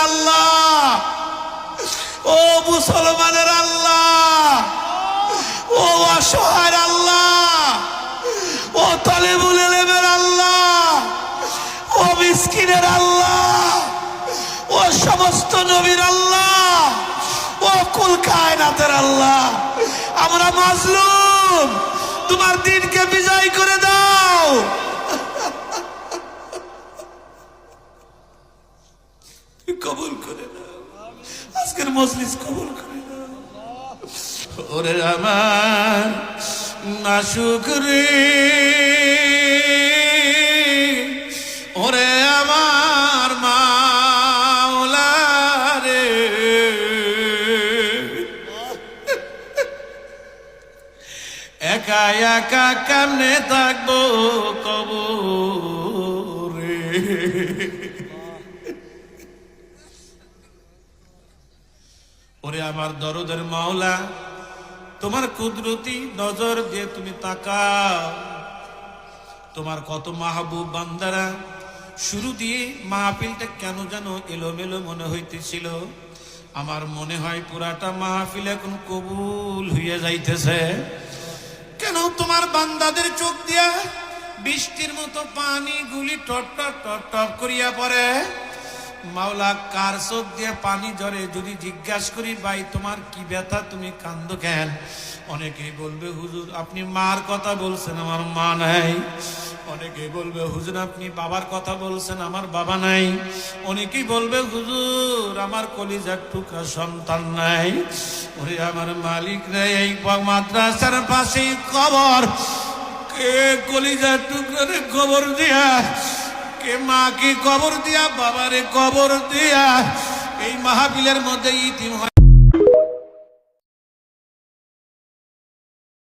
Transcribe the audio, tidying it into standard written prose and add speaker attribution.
Speaker 1: আল্লাহ, ও মুসলমানের আল্লাহ, ও অসহায়ের আল্লাহ, ও তালেবুল ইলমের আল্লাহ, ও মিসকিনের আল্লাহ, ও সমস্ত নবীর আল্লাহ, ও কুল কায়নাতের আল্লাহ, আমরা মাজলুম, তোমার দিনকে বিজয় করে দাও। কবুল করে দাও, আজকের মজলিস কবুল করে দাও। ওরে আমার মাশুক রে, ওরে আমার মাওলা রে, একা একা কেমনে থাকবো কবরে। ওরে আমার দরদের মাওলা, তোমার কুদরতি নজর দিয়ে তুমি তাকাও। তোমার কত মাহবুব বান্দারা, শুরু দিয়ে মাহফিলটা কেন যেন এলোমেলো মনে হইতেছিল। আমার মনে হয় পুরাটা মাহফিল এখন কবুল হইয়া যাইতেছে। কেন তোমার বান্দাদের চোখ দিয়া বৃষ্টির মতো পানি গুলি টপ টপ টপ টপ করিয়া পড়ে। মাওলা, কার চোখ দিয়ে পানি ঝরে যদি জিজ্ঞাসা করি, ভাই তোমার কি ব্যথা, তুমি কান্দো কেন? অনেকেই বলবে হুজুর আপনি মার কথা বলছেন, আমার মা নাই। অনেকেই বলবে হুজুর আপনি বাবার কথা বলছেন, আমার বাবা নাই। অনেকেই বলবে হুজুর আমার কলিজার টুকরা সন্তান নাই। ওরে আমার মালিক রে, এই মাদ্রাসার পাশেই কবর, কে কলিজার টুকরারে কবর দিয়া, কে মাকে কবর দিয়া, বাবারে কবর দিয়া এই মাহফিলের মধ্যে ইতিম হয়।